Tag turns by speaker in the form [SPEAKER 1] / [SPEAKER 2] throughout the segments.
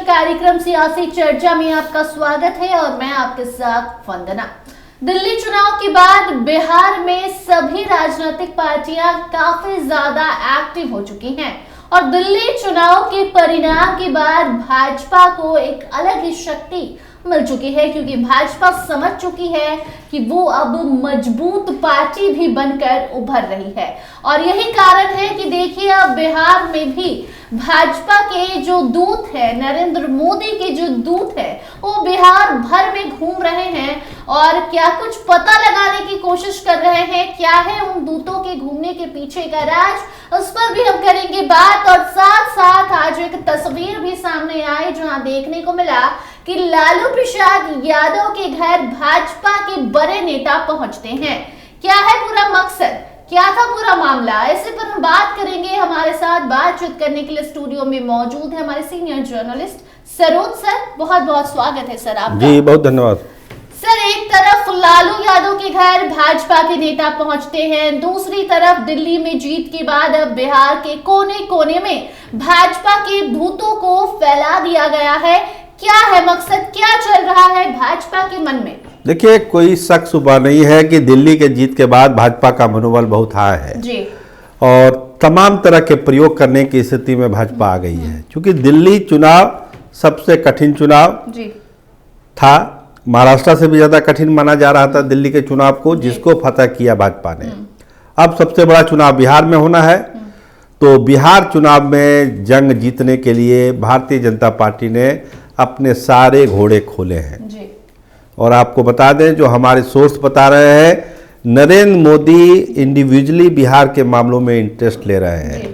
[SPEAKER 1] कार्यक्रम सियासी चर्चा में आपका स्वागत है और मैं आपके साथ वंदना। दिल्ली चुनाव के बाद बिहार में सभी राजनीतिक पार्टियां काफी ज्यादा एक्टिव हो चुकी हैं और दिल्ली चुनाव के परिणाम के बाद भाजपा को एक अलग ही शक्ति मिल चुकी है, क्योंकि भाजपा समझ चुकी है कि वो अब मजबूत पार्टी भी बनकर उभर रही है। और यही कारण है कि देखिए अब बिहार में भी भाजपा के जो दूत है, नरेंद्र मोदी के जो दूत है, वो बिहार भर में घूम रहे हैं और क्या कुछ पता लगाने की कोशिश कर रहे हैं। क्या है उन दूतों के घूमने के पीछे का राज, उस पर भी हम करेंगे बात। और साथ साथ आज एक तस्वीर भी सामने आई जहां देखने को मिला कि लालू प्रसाद यादव के घर भाजपा के बड़े नेता पहुंचते हैं। क्या है पूरा मकसद, क्या था पूरा मामला, ऐसे पर हम बात करेंगे। हमारे साथ बातचीत करने के लिए स्टूडियो में मौजूद है हमारे सीनियर जर्नलिस्ट सरोज सर। बहुत बहुत स्वागत है सर आपका।
[SPEAKER 2] जी बहुत धन्यवाद
[SPEAKER 1] सर। एक तरफ लालू यादव के घर भाजपा के नेता पहुंचते हैं, दूसरी तरफ दिल्ली में जीत के बाद अब बिहार के कोने कोने में भाजपा के दूतों को फैला दिया गया है। क्या है मकसद, क्या चल रहा है भाजपा के मन में?
[SPEAKER 2] देखिए, कोई शक शुबा नहीं है कि दिल्ली के जीत के बाद भाजपा का मनोबल बहुत हाई है
[SPEAKER 1] जी।
[SPEAKER 2] और तमाम तरह के प्रयोग करने की स्थिति में भाजपा आ गई है, क्योंकि दिल्ली चुनाव सबसे कठिन चुनाव
[SPEAKER 1] जी
[SPEAKER 2] था। महाराष्ट्र से भी ज्यादा कठिन माना जा रहा था दिल्ली के चुनाव को, जिसको फतह किया भाजपा ने। अब सबसे बड़ा चुनाव बिहार में होना है, तो बिहार चुनाव में जंग जीतने के लिए भारतीय जनता पार्टी ने अपने सारे घोड़े खोले हैं
[SPEAKER 1] जी।
[SPEAKER 2] और आपको बता दें, जो हमारे सोर्स बता रहे हैं, नरेंद्र मोदी इंडिविजुअली बिहार के मामलों में इंटरेस्ट ले रहे हैं।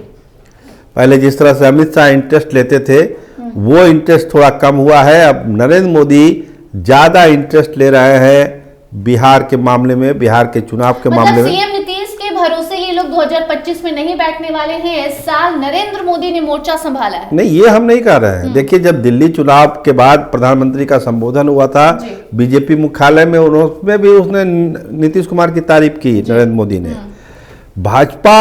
[SPEAKER 2] पहले जिस तरह से अमित शाह इंटरेस्ट लेते थे, वो इंटरेस्ट थोड़ा कम हुआ है। अब नरेंद्र मोदी ज़्यादा इंटरेस्ट ले रहे हैं बिहार के मामले में, बिहार के चुनाव के मामले में।
[SPEAKER 1] सीएम नीतीश के भरोसे ये लोग 2025 में नहीं बैठने वाले हैं। इस साल नरेंद्र मोदी ने मोर्चा संभाला है।
[SPEAKER 2] नहीं, ये हम नहीं कह रहे हैं। देखिए, जब दिल्ली चुनाव के बाद प्रधानमंत्री का संबोधन हुआ था बीजेपी मुख्यालय में, उसमें भी उसने नीतीश कुमार की तारीफ की नरेंद्र मोदी ने। भाजपा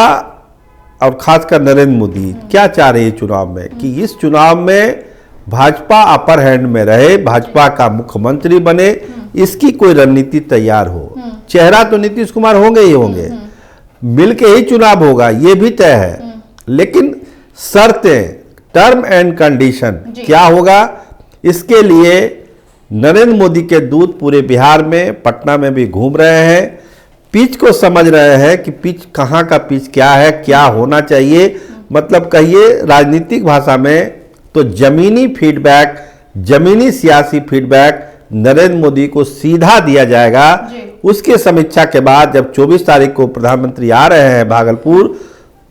[SPEAKER 2] और खासकर नरेंद्र मोदी क्या चाह रही है चुनाव में, कि इस चुनाव में भाजपा अपर हैंड में रहे, भाजपा का मुख्यमंत्री बने, इसकी कोई रणनीति तैयार हो। चेहरा तो नीतीश कुमार होंगे ही होंगे, मिलके ही चुनाव होगा, ये भी तय है। लेकिन शर्तें, टर्म एंड कंडीशन क्या होगा, इसके लिए नरेंद्र मोदी के दूत पूरे बिहार में, पटना में भी घूम रहे हैं। पिच को समझ रहे हैं कि पिच कहाँ का पिच क्या है, क्या होना चाहिए। मतलब कहिए राजनीतिक भाषा में तो जमीनी फीडबैक, जमीनी सियासी फीडबैक नरेंद्र मोदी को सीधा दिया जाएगा। उसके समीक्षा के बाद जब 24 तारीख को प्रधानमंत्री आ रहे हैं भागलपुर,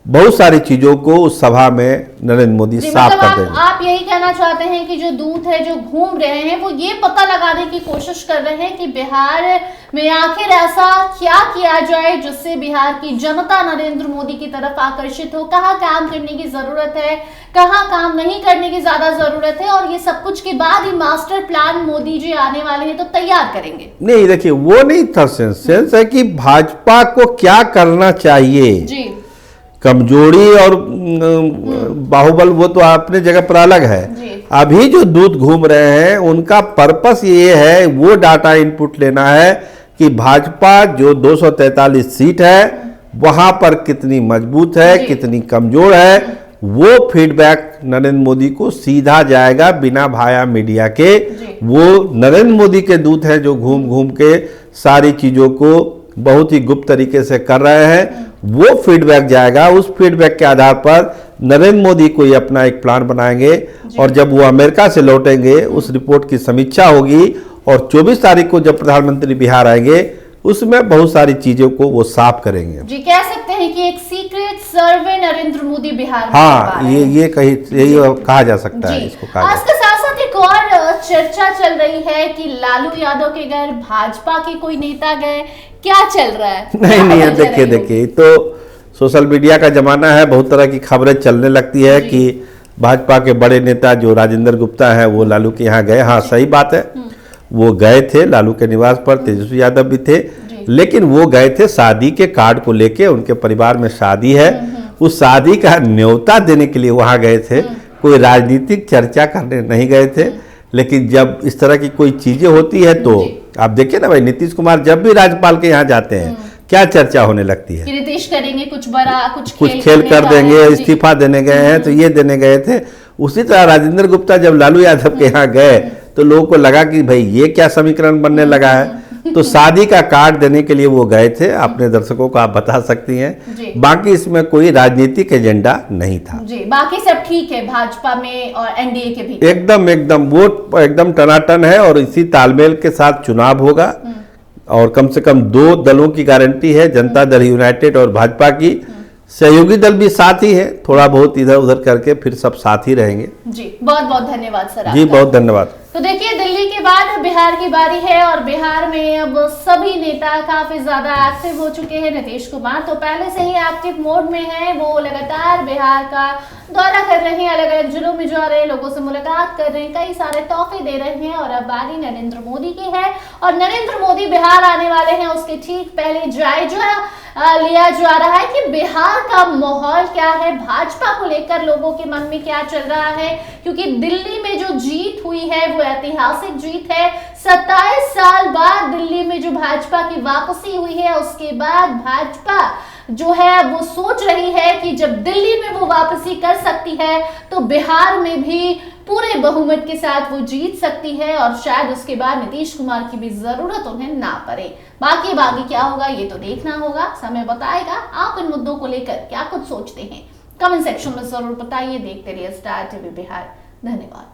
[SPEAKER 2] बहुत सारी चीजों को उस सभा में नरेंद्र मोदी साफ कर देंगे।
[SPEAKER 1] आप यही कहना चाहते हैं कि जो दूत है जो घूम रहे हैं, वो ये पता लगाने की कोशिश कर रहे हैं कि बिहार में आखिर ऐसा क्या किया जाए जिससे बिहार की जनता नरेंद्र मोदी की तरफ आकर्षित हो। कहाँ काम करने की जरूरत है, कहाँ काम नहीं करने की ज्यादा जरूरत है, और ये सब कुछ के बाद ही मास्टर प्लान मोदी जी आने वाले हैं तो तैयार करेंगे।
[SPEAKER 2] नहीं, देखिए, वो नहीं था। सेंस है कि भाजपा को क्या करना चाहिए जी। कमजोरी और बाहुबल वो तो अपने जगह पर अलग है। अभी जो दूत घूम रहे हैं उनका पर्पस ये है, वो डाटा इनपुट लेना है कि भाजपा जो 243 सीट है वहां पर कितनी मजबूत है, कितनी कमजोर है। वो फीडबैक नरेंद्र मोदी को सीधा जाएगा बिना भाया मीडिया के। वो नरेंद्र मोदी के दूत हैं जो घूम घूम के सारी चीजों को बहुत ही गुप्त तरीके से कर रहे हैं। वो फीडबैक जाएगा, उस फीडबैक के आधार पर नरेंद्र मोदी कोई अपना एक प्लान बनाएंगे और जब वो अमेरिका से लौटेंगे उस रिपोर्ट की समीक्षा होगी और 24 तारीख को जब प्रधानमंत्री बिहार आएंगे उसमें बहुत सारी चीजों को वो साफ करेंगे।
[SPEAKER 1] जी, कह सकते हैं कि एक सीक्रेट सर्वे नरेंद्र मोदी बिहार में।
[SPEAKER 2] हाँ, ये कहा जा सकता है इसको।
[SPEAKER 1] इसके साथ साथ एक और चर्चा चल रही है कि लालू यादव के घर भाजपा के कोई नेता गए। क्या चल रहा है?
[SPEAKER 2] नहीं, देखिए तो सोशल मीडिया का जमाना है, बहुत तरह की खबरें चलने लगती है कि भाजपा के बड़े नेता जो राजेंद्र गुप्ता है वो लालू के यहाँ गए। हाँ, सही बात है, वो गए थे लालू के निवास पर, तेजस्वी यादव भी थे, लेकिन वो गए थे शादी के कार्ड को लेके। उनके परिवार में शादी है, उस शादी का न्योता देने के लिए वहां गए थे। कोई राजनीतिक चर्चा करने नहीं गए थे। लेकिन जब इस तरह की कोई चीजें होती है तो आप देखिए ना भाई, नीतीश कुमार जब भी राज्यपाल के यहाँ जाते हैं क्या चर्चा होने लगती है
[SPEAKER 1] कि नीतीश करेंगे कुछ बड़ा,
[SPEAKER 2] कुछ खेल कर देंगे, इस्तीफा देने गए हैं तो ये देने गए थे। उसी तरह राजेंद्र गुप्ता जब लालू यादव के यहाँ गए तो लोगों को लगा कि भाई ये क्या समीकरण बनने लगा है, तो शादी का कार्ड देने के लिए वो गए थे। अपने दर्शकों को आप बता सकती हैं, बाकी इसमें कोई राजनीतिक एजेंडा नहीं था
[SPEAKER 1] जी। बाकी सब ठीक है भाजपा में और एनडीए के भी
[SPEAKER 2] एकदम वोट एकदम टनाटन है और इसी तालमेल के साथ चुनाव होगा। और कम से कम 2 दलों की गारंटी है, जनता दल यूनाइटेड और भाजपा की। सहयोगी दल भी साथ ही है, थोड़ा बहुत इधर उधर करके फिर सब साथ ही रहेंगे
[SPEAKER 1] जी। बहुत बहुत धन्यवाद सर
[SPEAKER 2] जी, बहुत धन्यवाद।
[SPEAKER 1] तो देखिए, दिल्ली के बाद बिहार की बारी है और बिहार में अब सभी नेता काफी ज्यादा एक्टिव हो चुके हैं। नीतीश कुमार तो पहले से ही एक्टिव मोड में है, वो लगातार बिहार का दौरा कर रहे हैं, अलग अलग जिलों में जा रहे हैं, लोगों से मुलाकात कर रहे हैं, कई सारे तोहफे दे रहे हैं। और अब बारी नरेंद्र मोदी की है और नरेंद्र मोदी बिहार आने वाले हैं, उसके ठीक पहले जायजा लिया जा रहा है कि बिहार का माहौल क्या है, भाजपा को लेकर लोगों के मन में क्या चल रहा है। क्योंकि दिल्ली में जो जीत हुई है वो ऐतिहासिक जीत है। 27 साल बाद दिल्ली में जो भाजपा की वापसी हुई है, उसके बाद भाजपा जो है वो सोच रही है कि जब दिल्ली में वो वापसी कर सकती है तो बिहार में भी पूरे बहुमत के साथ वो जीत सकती है और शायद उसके बाद नीतीश कुमार की भी जरूरत उन्हें ना पड़े। बाकी क्या होगा ये तो देखना होगा, समय बताएगा। आप इन मुद्दों को लेकर क्या कुछ सोचते हैं कमेंट सेक्शन में जरूर बताइए। देखते रहिए स्टार टीवी बिहार। धन्यवाद।